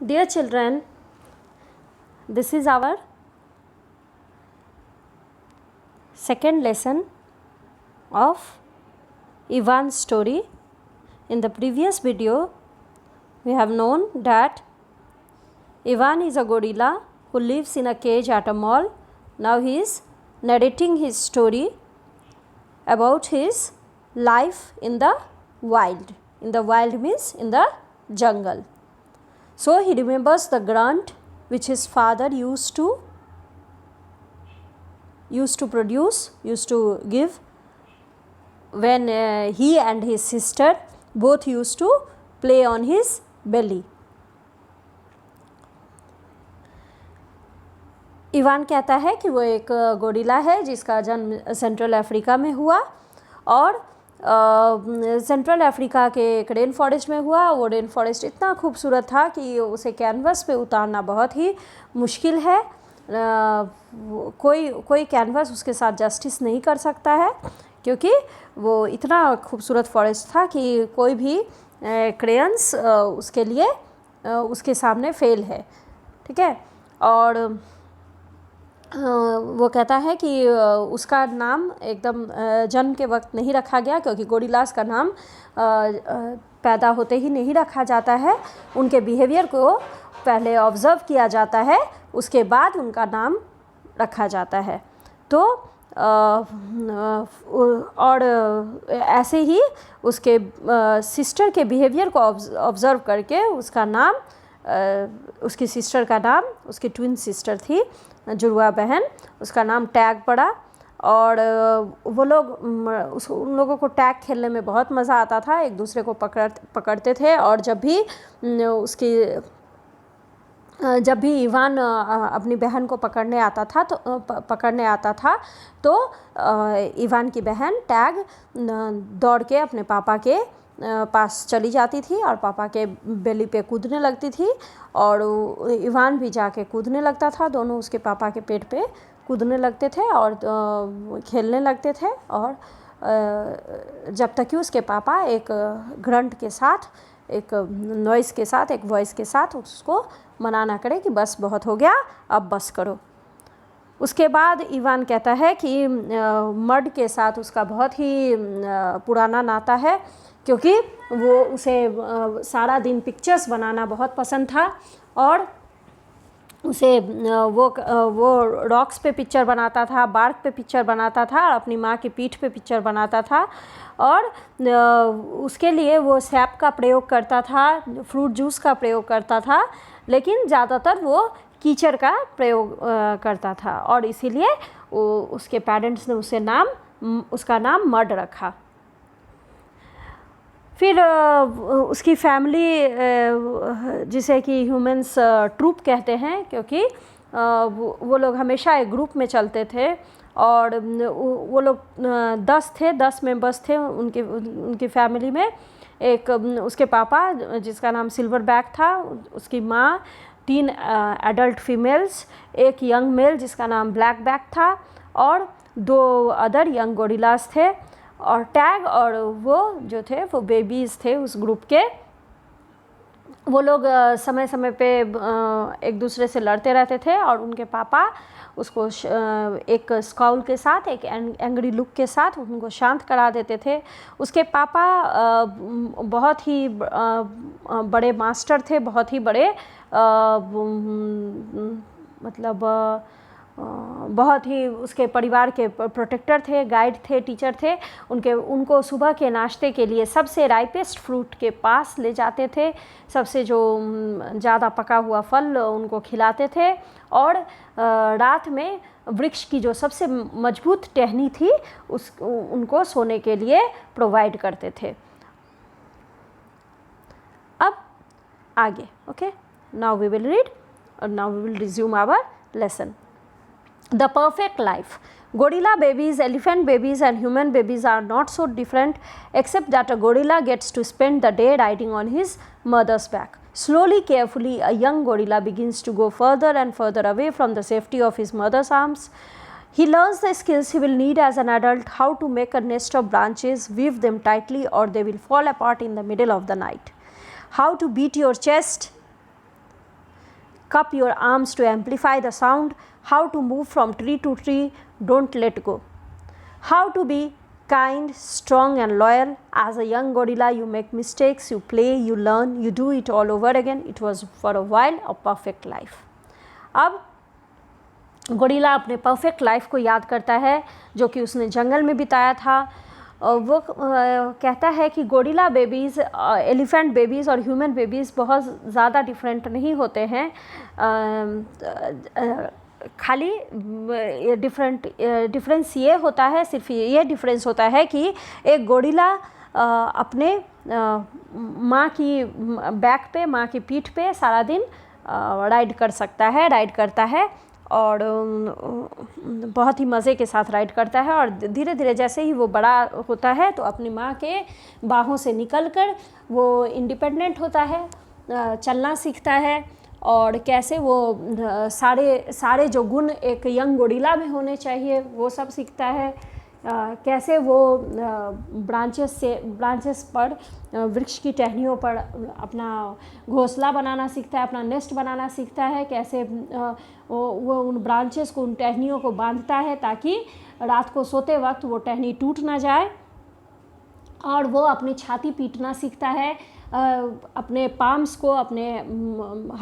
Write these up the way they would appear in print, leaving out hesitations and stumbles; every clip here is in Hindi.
Dear children, this is our second lesson of Ivan's story. In the previous video, we have known that Ivan is a gorilla who lives in a cage at a mall. Now he is narrating his story about his life in the wild. In the wild means in the jungle. So he remembers the grunt which his father used to give when he and his sister both used to play on his belly. Ivan कहता है कि वो एक गोरिल्ला है जिसका जन्म सेंट्रल अफ्रीका में हुआ और सेंट्रल अफ्रीका के एक रेन फॉरेस्ट में हुआ। वो रेन फॉरेस्ट इतना खूबसूरत था कि उसे कैनवस पे उतारना बहुत ही मुश्किल है। कोई कैनवस उसके साथ जस्टिस नहीं कर सकता है क्योंकि वो इतना खूबसूरत फॉरेस्ट था कि कोई भी क्रेयंस उसके लिए उसके सामने फेल है। ठीक है। और वो कहता है कि उसका नाम एकदम जन्म के वक्त नहीं रखा गया क्योंकि गोरिल्लास का नाम पैदा होते ही नहीं रखा जाता है। उनके बिहेवियर को पहले ऑब्ज़र्व किया जाता है, उसके बाद उनका नाम रखा जाता है। तो और ऐसे ही उसके सिस्टर के बिहेवियर को ऑब्ज़र्व करके उसका नाम उसकी सिस्टर का नाम, उसकी ट्विन सिस्टर थी जुड़वा बहन, उसका नाम टैग पड़ा। और वो लोग उन लोगों को टैग खेलने में बहुत मज़ा आता था, एक दूसरे को पकड़ते थे। और जब भी इवान अपनी बहन को पकड़ने आता था तो इवान की बहन टैग दौड़ के अपने पापा के पास चली जाती थी और पापा के बेली पे कूदने लगती थी और इवान भी जाके कूदने लगता था। दोनों उसके पापा के पेट पे कूदने लगते थे और खेलने लगते थे। और जब तक कि उसके पापा एक ग्रंट के साथ, एक नॉइस के साथ, एक वॉइस के साथ उसको मना ना करे कि बस बहुत हो गया, अब बस करो। उसके बाद इवान कहता है कि मड के साथ उसका बहुत ही पुराना नाता है क्योंकि उसे सारा दिन पिक्चर्स बनाना बहुत पसंद था और उसे वो रॉक्स पे पिक्चर बनाता था, बार्क पे पिक्चर बनाता था और अपनी माँ की पीठ पे पिक्चर बनाता था। और उसके लिए वो सैप का प्रयोग करता था, फ्रूट जूस का प्रयोग करता था, लेकिन ज़्यादातर वो कीचड़ का प्रयोग करता था और इसीलिए उसके पेरेंट्स ने उसका नाम मड रखा। फिर उसकी फैमिली, जिसे कि ह्यूमंस ट्रूप कहते हैं क्योंकि वो लोग हमेशा एक ग्रुप में चलते थे और वो लोग 10 मेंबर्स थे उनकी फैमिली में। एक उसके पापा जिसका नाम सिल्वर बैक था, उसकी माँ, 3 एडल्ट फीमेल्स, एक यंग मेल जिसका नाम ब्लैक बैक था और 2 अदर यंग गोरिल्लास थे। और टैग और वो जो थे वो बेबीज़ थे उस ग्रुप के। वो लोग समय समय पे एक दूसरे से लड़ते रहते थे और उनके पापा उसको एक स्काउल के साथ, एक एंग्री लुक के साथ उनको शांत करा देते थे। उसके पापा बहुत ही बड़े मास्टर थे, बहुत ही बड़े बहुत ही उसके परिवार के प्रोटेक्टर थे, गाइड थे, टीचर थे। उनको सुबह के नाश्ते के लिए सबसे राइपेस्ट फ्रूट के पास ले जाते थे, सबसे जो ज़्यादा पका हुआ फल उनको खिलाते थे और रात में वृक्ष की जो सबसे मजबूत टहनी थी उनको सोने के लिए प्रोवाइड करते थे। अब आगे, okay, now we will read और now we will resume our lesson. The perfect life. Gorilla babies, elephant babies and human babies are not so different except that a gorilla gets to spend the day riding on his mother's back. Slowly, carefully, a young gorilla begins to go further and further away from the safety of his mother's arms. He learns the skills he will need as an adult, how to make a nest of branches, weave them tightly or they will fall apart in the middle of the night. How to beat your chest cup your arms to amplify the sound, how to move from tree to tree, don't let go, how to be kind, strong and loyal. As a young gorilla you make mistakes, you play, you learn, you do it all over again. It was for a while a perfect life. अब गोरिल्ला अपने परफेक्ट लाइफ को याद करता है जो कि उसने जंगल में बिताया था। वो कहता है कि गोरिल्ला बेबीज़, एलिफेंट बेबीज़ और ह्यूमन बेबीज़ बहुत ज़्यादा डिफरेंट नहीं होते हैं। खाली डिफरेंस ये होता है, सिर्फ ये डिफरेंस होता है कि एक गोरिल्ला अपने माँ की बैक पे, माँ की पीठ पे सारा दिन राइड करता है और बहुत ही मज़े के साथ राइड करता है। और धीरे धीरे जैसे ही वो बड़ा होता है तो अपनी माँ के बाहों से निकलकर वो इंडिपेंडेंट होता है, चलना सीखता है और कैसे वो सारे जो गुण एक यंग गोरिल्ला में होने चाहिए वो सब सीखता है। कैसे वो ब्रांचेस पर, वृक्ष की टहनियों पर अपना घोंसला बनाना सीखता है, अपना नेस्ट बनाना सीखता है। कैसे वो उन ब्रांचेस को, उन टहनियों को बांधता है ताकि रात को सोते वक्त वो टहनी टूट ना जाए। और वो अपनी छाती पीटना सीखता है, अपने पाम्स को, अपने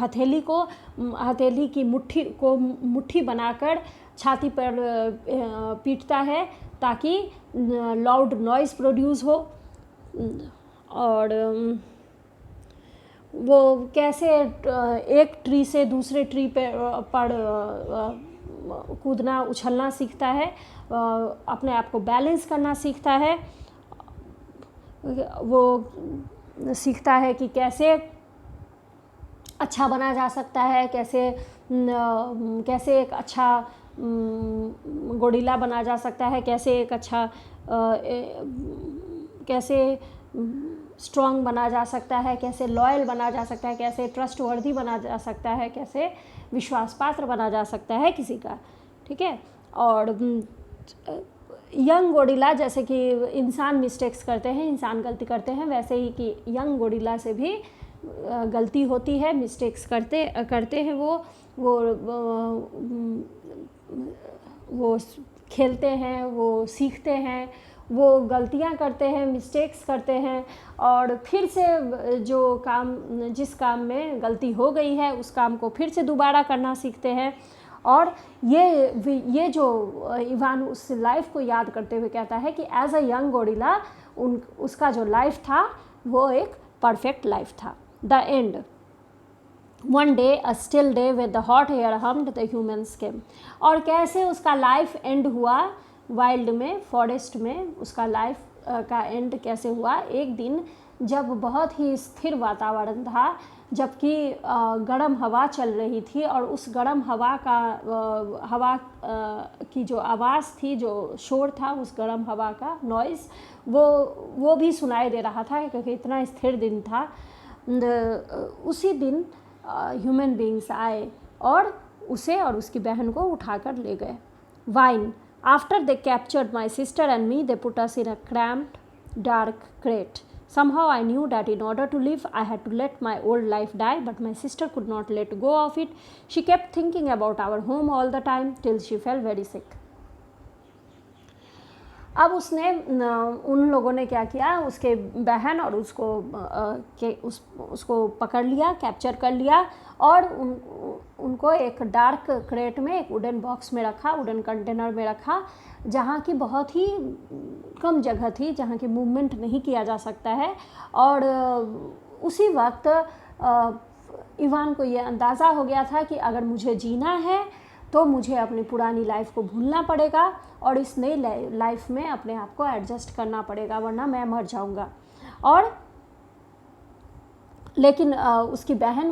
हथेली की मुट्ठी बनाकर छाती पर पीटता है ताकि लाउड नॉइज़ प्रोड्यूस हो। और वो कैसे एक ट्री से दूसरे ट्री पर कूदना, उछलना सीखता है, अपने आप को बैलेंस करना सीखता है। वो सीखता है कि कैसे अच्छा बना जा सकता है, कैसे एक अच्छा गोरिल्ला बना जा सकता है, कैसे एक अच्छा कैसे स्ट्रॉन्ग बना जा सकता है, कैसे लॉयल बना जा सकता है, कैसे ट्रस्टवर्दी बना जा सकता है, कैसे विश्वास पात्र बना जा सकता है किसी का। ठीक है। और यंग गोरिल्ला, जैसे कि इंसान मिस्टेक्स करते हैं, इंसान गलती करते हैं, वैसे ही कि यंग गोरिल्ला से भी गलती होती है, मिस्टेक्स करते हैं। वो खेलते हैं, वो सीखते हैं, वो गलतियां करते हैं, मिस्टेक्स करते हैं और फिर से जिस काम में गलती हो गई है उस काम को फिर से दोबारा करना सीखते हैं। और ये जो इवान उस लाइफ को याद करते हुए कहता है कि एज अ यंग गोरिल्ला उसका जो लाइफ था वो एक परफेक्ट लाइफ था। The end. One day, a still day with the hot air hummed, the humans came. और कैसे उसका लाइफ एंड हुआ वाइल्ड में, फॉरेस्ट में, उसका लाइफ का एंड कैसे हुआ। एक दिन जब बहुत ही स्थिर वातावरण था, जबकि गर्म हवा चल रही थी और उस गर्म हवा की जो आवाज़ थी, जो शोर था, उस गर्म हवा का नॉइज़ वो भी सुनाई दे रहा था क्योंकि इतना स्थिर दिन था। उसी दिन ह्यूमन बींग्स आए और उसे और उसकी बहन को उठाकर ले गए। Wine. After they captured my sister and me, they put us in a cramped dark crate. Somehow I knew that in order to live, I had to let my old life die, but my sister could not let go of it. She kept thinking about our home all the time till she fell very sick. अब उन लोगों ने क्या किया, उसके बहन और उसको पकड़ लिया, कैप्चर कर लिया और उनको एक डार्क क्रेट में, एक वुडन बॉक्स में रखा, वुडन कंटेनर में रखा, जहाँ की बहुत ही कम जगह थी, जहाँ की मूवमेंट नहीं किया जा सकता है। और उसी वक्त इवान को ये अंदाज़ा हो गया था कि अगर मुझे जीना है तो मुझे अपनी पुरानी लाइफ को भूलना पड़ेगा और इस नई लाइफ में अपने आप को एडजस्ट करना पड़ेगा, वरना मैं मर जाऊंगा। और लेकिन उसकी बहन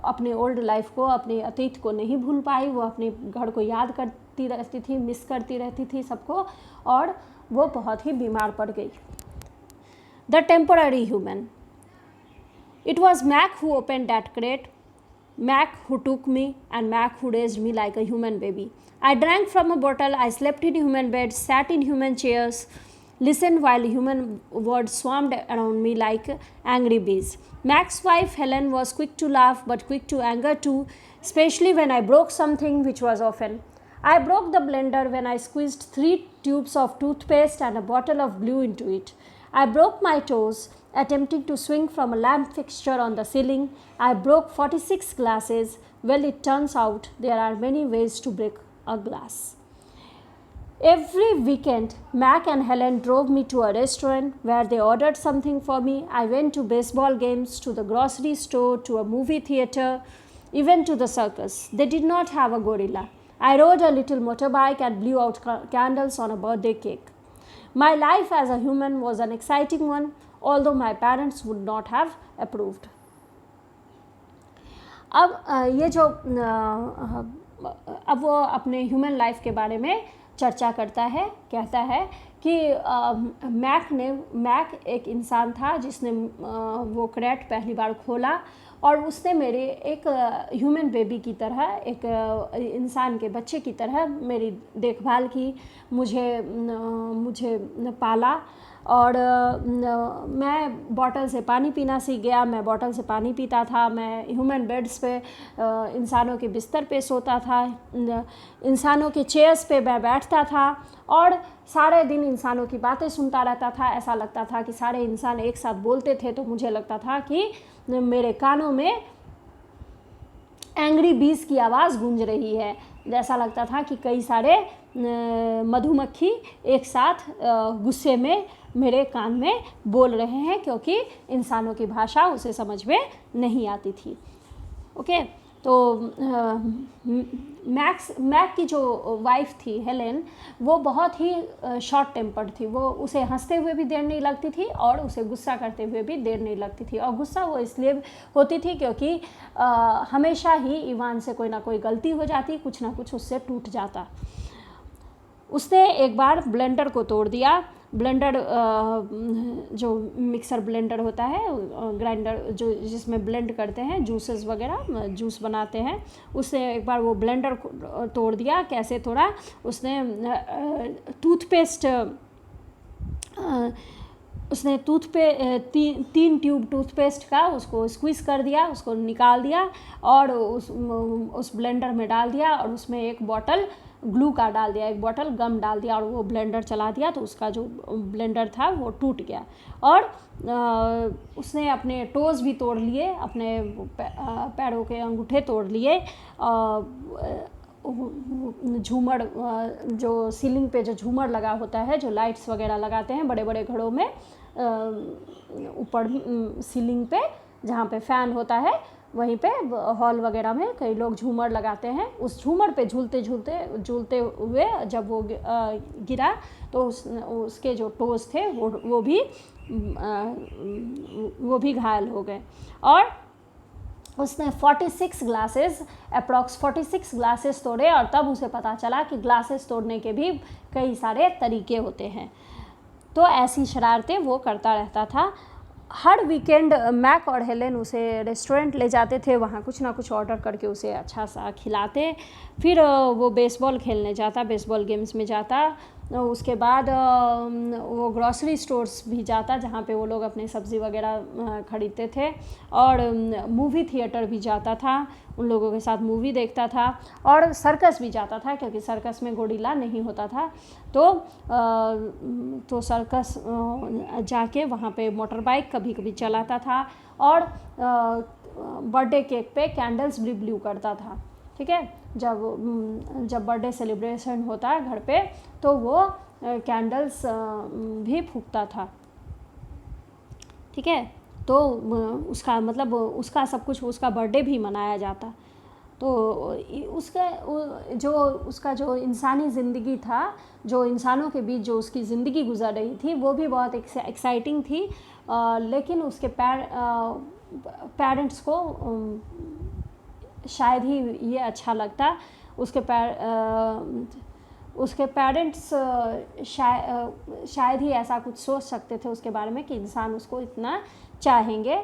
अपने ओल्ड लाइफ को, अपने अतीत को नहीं भूल पाई। वो अपने घर को याद करती रहती थी, मिस करती रहती थी सबको, और वो बहुत ही बीमार पड़ गई। The temporary human. It was Mac who open that crate, Mac who took me, and Mac who raised me like a human baby. I drank from a bottle, I slept in human beds, sat in human chairs, listened while human words swarmed around me like angry bees. Mac's wife Helen was quick to laugh but quick to anger too. especially when I broke something which was often. I broke the blender when I squeezed 3 tubes of toothpaste and a bottle of glue into it. I broke my toes attempting to swing from a lamp fixture on the ceiling. I broke 46 glasses. Well, it turns out there are many ways to break a glass. Every weekend, Mac and Helen drove me to a restaurant where they ordered something for me. I went to baseball games, to the grocery store, to a movie theater, even to the circus. They did not have a gorilla. I rode a little motorbike and blew out candles on a birthday cake. My life as a human was an exciting one, although my parents would not have approved. अब वो अपने ह्यूमन लाइफ के बारे में चर्चा करता है, कहता है कि मैक एक इंसान था जिसने वो क्रैट पहली बार खोला और उसने मेरे एक ह्यूमन बेबी की तरह, एक इंसान के बच्चे की तरह मेरी देखभाल की, मुझे पाला और मैं बॉटल से पानी पीना सीख गया। मैं बॉटल से पानी पीता था, मैं ह्यूमन बेड्स पे, इंसानों के बिस्तर पे सोता था, इंसानों के चेयर्स पे मैं बैठता था और सारे दिन इंसानों की बातें सुनता रहता था। ऐसा लगता था कि सारे इंसान एक साथ बोलते थे तो मुझे लगता था कि मेरे कानों में एंग्री बीज की आवाज़ गूंज रही है। ऐसा लगता था कि कई सारे मधुमक्खी एक साथ गुस्से में मेरे कान में बोल रहे हैं, क्योंकि इंसानों की भाषा उसे समझ में नहीं आती थी। ओके, तो मैक की जो वाइफ थी हेलेन, वो बहुत ही शॉर्ट टेम्पर्ड थी। वो उसे हंसते हुए भी देर नहीं लगती थी और उसे गुस्सा करते हुए भी देर नहीं लगती थी। और गुस्सा वो इसलिए होती थी क्योंकि हमेशा ही इवान से कोई ना कोई गलती हो जाती, कुछ ना कुछ उससे टूट जाता। उसने एक बार ब्लेंडर को तोड़ दिया। ब्लेंडर जो मिक्सर ब्लेंडर होता है, ग्राइंडर जो जिसमें ब्लेंड करते हैं जूसेस वगैरह, जूस बनाते हैं, उसने एक बार वो ब्लेंडर को तोड़ दिया। कैसे तोड़ा? उसने तीन ट्यूब टूथपेस्ट का उसको स्क्वीज़ कर दिया, उसको निकाल दिया और उस ब्लेंडर में डाल दिया और उसमें एक बॉटल ग्लू का डाल दिया, एक बॉटल गम डाल दिया और वो ब्लेंडर चला दिया तो उसका जो ब्लेंडर था वो टूट गया। और उसने अपने टोज़ भी तोड़ लिए, अपने पैरों के अंगूठे तोड़ लिए। झूमर, जो सीलिंग पे जो झूमर लगा होता है, जो लाइट्स वगैरह लगाते हैं बड़े बड़े घरों में, ऊपर सीलिंग पे जहाँ पे फ़ैन होता है वहीं पे हॉल वगैरह में कई लोग झूमर लगाते हैं। उस झूमर पे झूलते हुए जब वो गिरा तो उसके जो टोज़ थे वो भी घायल हो गए। और उसने 46 ग्लासेस, अप्रॉक्स 46 ग्लासेस तोड़े और तब उसे पता चला कि ग्लासेस तोड़ने के भी कई सारे तरीके होते हैं। तो ऐसी शरारतें वो करता रहता था। हर वीकेंड मैक और हेलेन उसे रेस्टोरेंट ले जाते थे, वहाँ कुछ ना कुछ ऑर्डर करके उसे अच्छा सा खिलाते। फिर वो बेसबॉल खेलने जाता, बेसबॉल गेम्स में जाता। उसके बाद वो ग्रॉसरी स्टोर्स भी जाता जहाँ पे वो लोग अपनी सब्ज़ी वगैरह ख़रीदते थे, और मूवी थिएटर भी जाता था, उन लोगों के साथ मूवी देखता था, और सर्कस भी जाता था क्योंकि सर्कस में गोरिल्ला नहीं होता था। तो सर्कस जाके वहाँ पे मोटर बाइक कभी कभी चलाता था और बर्थडे केक पे कैंडल्स भी ब्लू करता था। ठीक है, जब बर्थडे सेलिब्रेशन होता है घर पे तो वो कैंडल्स भी फूंकता था। ठीक है, तो उसका मतलब उसका सब कुछ, उसका बर्थडे भी मनाया जाता। तो उसका जो इंसानी ज़िंदगी था, जो इंसानों के बीच जो उसकी ज़िंदगी गुजर रही थी, वो भी बहुत एक्साइटिंग थी। लेकिन उसके पेरेंट्स को शायद ही ये अच्छा लगता। उसके पेरेंट्स शायद ही ऐसा कुछ सोच सकते थे उसके बारे में कि इंसान उसको इतना चाहेंगे।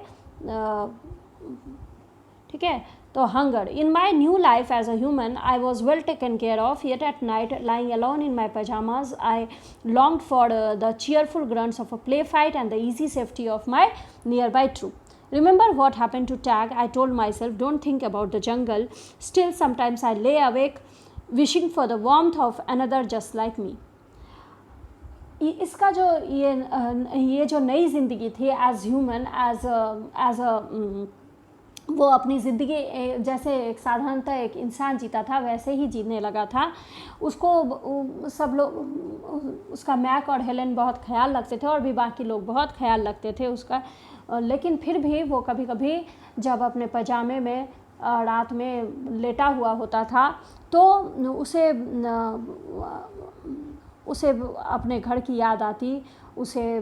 ठीक है, तो hunger in my new life as a human I was well taken care of, yet at night lying alone in my pajamas I longed for the cheerful grunts of a play fight and the easy safety of my nearby troop. Remember what happened to Tag? I told myself, don't think about the jungle. Still, sometimes I lay awake, wishing for the warmth of another just like me. इसका जो ये जो नई ज़िंदगी थी एज ह्यूमन, एज वो अपनी ज़िंदगी जैसे एक साधारणतः एक इंसान जीता था वैसे ही जीने लगा था। उसको सब लोग, उसका मैक और हेलेन बहुत ख्याल रखते थे और भी बाकी लोग बहुत ख्याल रखते थे उसका, लेकिन फिर भी वो कभी कभी जब अपने पजामे में रात में लेटा हुआ होता था तो उसे अपने घर की याद आती, उसे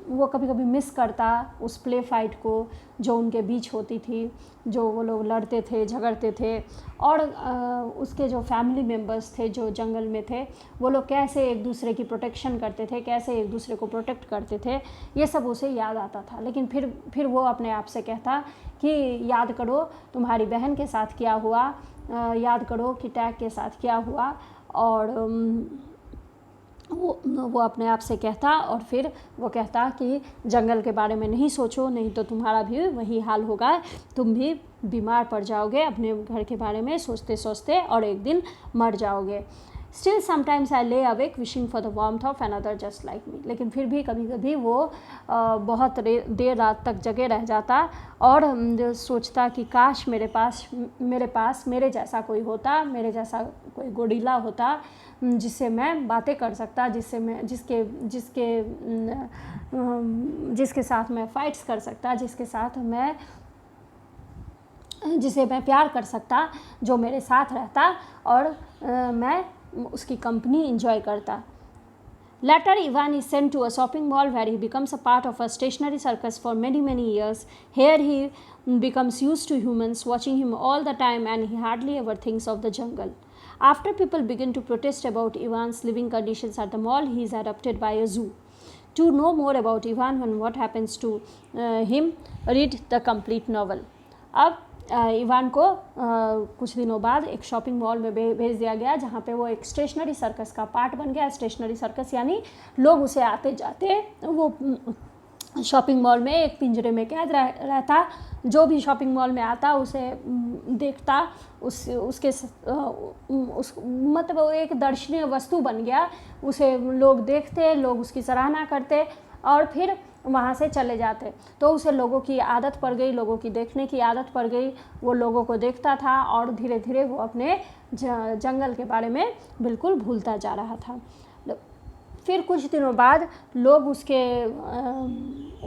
वो कभी कभी मिस करता उस प्ले फाइट को जो उनके बीच होती थी, जो वो लोग लड़ते थे झगड़ते थे, और उसके जो फैमिली मेम्बर्स थे जो जंगल में थे वो लोग कैसे एक दूसरे की प्रोटेक्शन करते थे, कैसे एक दूसरे को प्रोटेक्ट करते थे, ये सब उसे याद आता था। लेकिन फिर वो अपने आप से कहता कि याद करो तुम्हारी बहन के साथ क्या हुआ, याद करो कि टैग के साथ क्या हुआ, और वो अपने आप से कहता, और फिर वो कहता कि जंगल के बारे में नहीं सोचो, नहीं तो तुम्हारा भी वही हाल होगा, तुम भी बीमार पड़ जाओगे अपने घर के बारे में सोचते सोचते और एक दिन मर जाओगे। Still sometimes I lay awake wishing for the warmth of another just like me. लेकिन फिर भी कभी कभी वो बहुत देर रात तक जगे रह जाता और सोचता कि काश मेरे पास मेरे जैसा कोई होता, मेरे जैसा कोई गोरिल्ला होता जिससे मैं बातें कर सकता, जिसके साथ मैं फाइट्स कर सकता, जिसे मैं प्यार कर सकता, जो मेरे साथ रहता और मैं उसकी कंपनी इंजॉय करता। Later, Ivan is sent to a shopping mall where he becomes a part of a stationary circus for many years. Here he becomes used to humans watching him all the time, and he hardly ever thinks of the jungle. After people begin to protest about Ivan's living conditions at the mall, he is adopted by a zoo. To know more about Ivan and what happens to him, read the complete novel. अब इवान को कुछ दिनों बाद एक शॉपिंग मॉल में भेज दिया गया जहाँ पे वो एक स्टेशनरी सर्कस का पार्ट बन गया। स्टेशनरी सर्कस यानी लोग उसे आते जाते, वो शॉपिंग मॉल में एक पिंजरे में कैद रहता, जो भी शॉपिंग मॉल में आता उसे देखता, मतलब वो एक दर्शनीय वस्तु बन गया, उसे लोग देखते, लोग उसकी सराहना करते और फिर वहाँ से चले जाते। तो उसे लोगों की आदत पड़ गई, लोगों की देखने की आदत पड़ गई, वो लोगों को देखता था और धीरे धीरे वो अपने जंगल के बारे में बिल्कुल भूलता जा रहा था। फिर कुछ दिनों बाद लोग उसके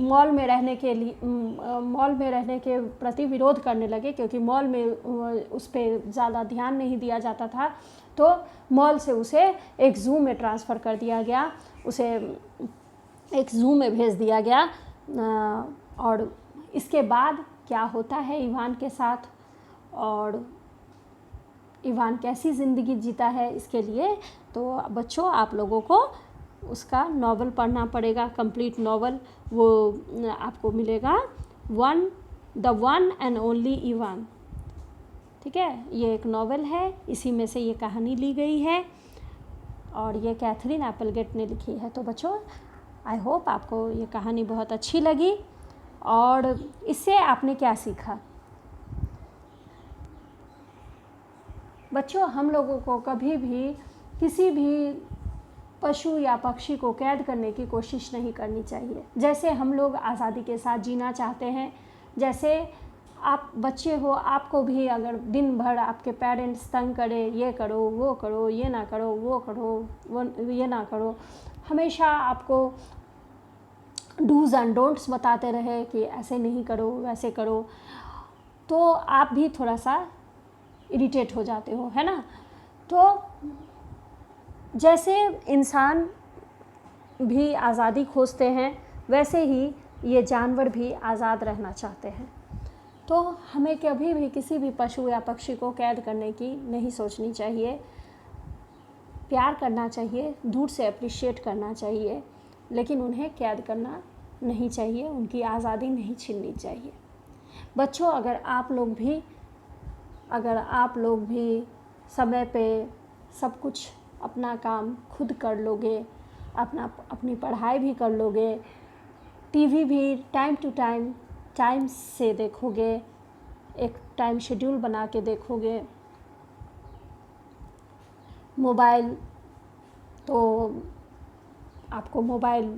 मॉल में रहने के प्रति विरोध करने लगे, क्योंकि मॉल में उस पर ज़्यादा ध्यान नहीं दिया जाता था। तो मॉल से उसे एक ज़ू में ट्रांसफ़र कर दिया गया, उसे एक ज़ू में भेज दिया गया। और इसके बाद क्या होता है इवान के साथ और इवान कैसी ज़िंदगी जीता है, इसके लिए तो बच्चों आप लोगों को उसका नॉवल पढ़ना पड़ेगा, कंप्लीट नॉवल वो आपको मिलेगा, the one and only Ivan. ठीक है, ये एक नॉवल है, इसी में से ये कहानी ली गई है और ये कैथरीन एपलगेट ने लिखी है। तो बच्चों आई होप आपको ये कहानी बहुत अच्छी लगी और इससे आपने क्या सीखा। बच्चों हम लोगों को कभी भी किसी भी पशु या पक्षी को कैद करने की कोशिश नहीं करनी चाहिए। जैसे हम लोग आज़ादी के साथ जीना चाहते हैं, जैसे आप बच्चे हो, आपको भी अगर दिन भर आपके पेरेंट्स तंग करे, ये करो वो करो, ये ना करो वो करो, वो ये ना करो, हमेशा आपको डूज़ एंड डोंट्स बताते रहे कि ऐसे नहीं करो वैसे करो, तो आप भी थोड़ा सा इरिटेट हो जाते हो, है ना। तो जैसे इंसान भी आज़ादी खोजते हैं वैसे ही ये जानवर भी आज़ाद रहना चाहते हैं। तो हमें कभी भी किसी भी पशु या पक्षी को कैद करने की नहीं सोचनी चाहिए, प्यार करना चाहिए, दूर से अप्रिशिएट करना चाहिए, लेकिन उन्हें कैद करना नहीं चाहिए, उनकी आज़ादी नहीं छीननी चाहिए। बच्चों अगर आप लोग भी समय पे सब कुछ अपना काम खुद कर लोगे, अपनी पढ़ाई भी कर लोगे, टीवी भी टाइम से देखोगे, एक टाइम शेड्यूल बना के देखोगे। मोबाइल तो आपको मोबाइल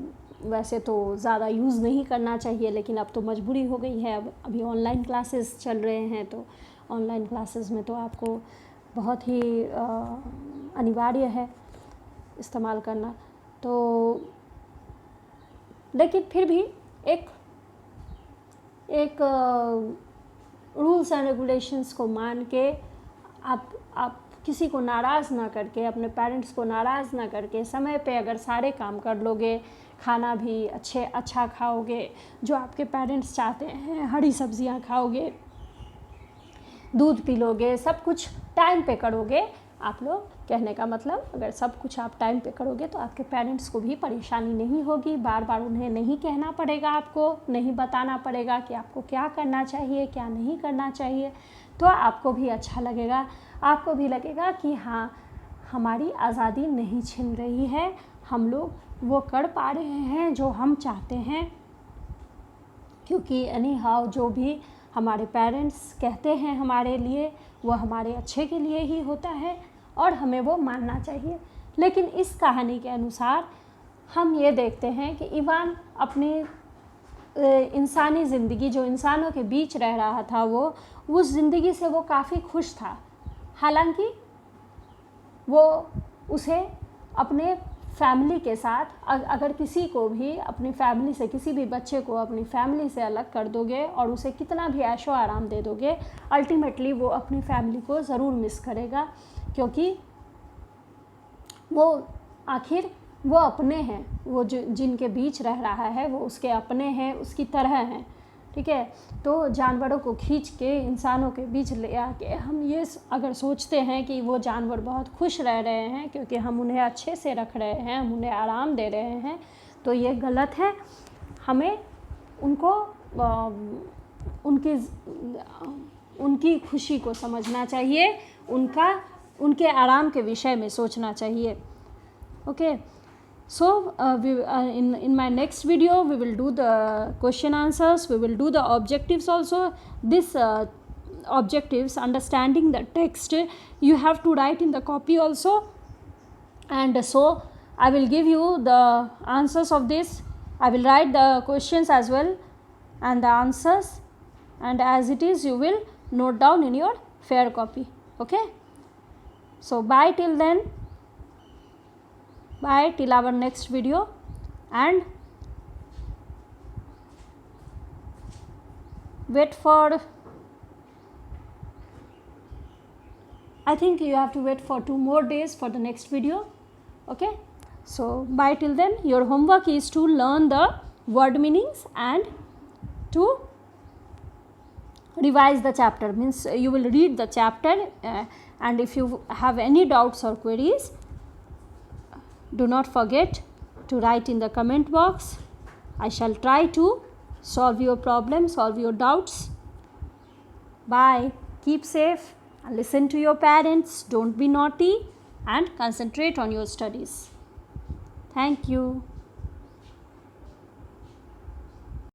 वैसे तो ज़्यादा यूज़ नहीं करना चाहिए, लेकिन अब तो मजबूरी हो गई है। अब अभी ऑनलाइन क्लासेस चल रहे हैं, तो ऑनलाइन क्लासेस में तो आपको बहुत ही अनिवार्य है इस्तेमाल करना। तो लेकिन फिर भी एक रूल्स एंड रेगुलेशंस को मान के आप किसी को नाराज़ ना करके, अपने पेरेंट्स को नाराज़ ना करके, समय पे अगर सारे काम कर लोगे, खाना भी अच्छा खाओगे जो आपके पेरेंट्स चाहते हैं, हरी सब्जियां खाओगे, दूध पी लोगे, सब कुछ टाइम पे करोगे आप लोग। कहने का मतलब, अगर सब कुछ आप टाइम पे करोगे तो आपके पेरेंट्स को भी परेशानी नहीं होगी, बार बार उन्हें नहीं कहना पड़ेगा, आपको नहीं बताना पड़ेगा कि आपको क्या करना चाहिए क्या नहीं करना चाहिए। तो आपको भी अच्छा लगेगा, आपको भी लगेगा कि हाँ, हमारी आज़ादी नहीं छिन रही है, हम लोग वो कर पा रहे हैं जो हम चाहते हैं। क्योंकि एनी हाउ जो भी हमारे पेरेंट्स कहते हैं हमारे लिए, वो हमारे अच्छे के लिए ही होता है और हमें वो मानना चाहिए। लेकिन इस कहानी के अनुसार हम ये देखते हैं कि इवान अपनी इंसानी ज़िंदगी, जो इंसानों के बीच रह रहा था, वो उस ज़िंदगी से वो काफ़ी खुश था। हालांकि वो उसे अपने फैमिली के साथ, अगर किसी को भी अपनी फैमिली से, किसी भी बच्चे को अपनी फैमिली से अलग कर दोगे और उसे कितना भी ऐशो आराम दे दोगे, अल्टीमेटली वो अपनी फैमिली को ज़रूर मिस करेगा। क्योंकि वो आखिर वो अपने हैं, वो जो जिनके बीच रह रहा है वो उसके अपने हैं, उसकी तरह हैं। ठीक है, तो जानवरों को खींच के इंसानों के बीच ले आके हम ये अगर सोचते हैं कि वो जानवर बहुत खुश रह रहे हैं क्योंकि हम उन्हें अच्छे से रख रहे हैं, हम उन्हें आराम दे रहे हैं, तो ये गलत है। हमें उनको उनकी खुशी को समझना चाहिए, उनके आराम के विषय में सोचना चाहिए। Okay, so in my next video we will do the question answers, we will do the objectives also. This objectives, understanding the text, you have to write in the copy also, and so I will give you the answers of this. I will write the questions as well and the answers, and as it is you will note down in your fair copy. Okay, so bye till then. Bye till our next video, and wait for, I think you have to wait for 2 more days for the next video. Okay, so bye till then. Your homework is to learn the word meanings and to revise the chapter, means you will read the chapter, and if you have any doubts or queries, do not forget to write in the comment box. I shall try to solve your problems, solve your doubts. Bye. Keep safe and listen to your parents. Don't be naughty and concentrate on your studies. Thank you.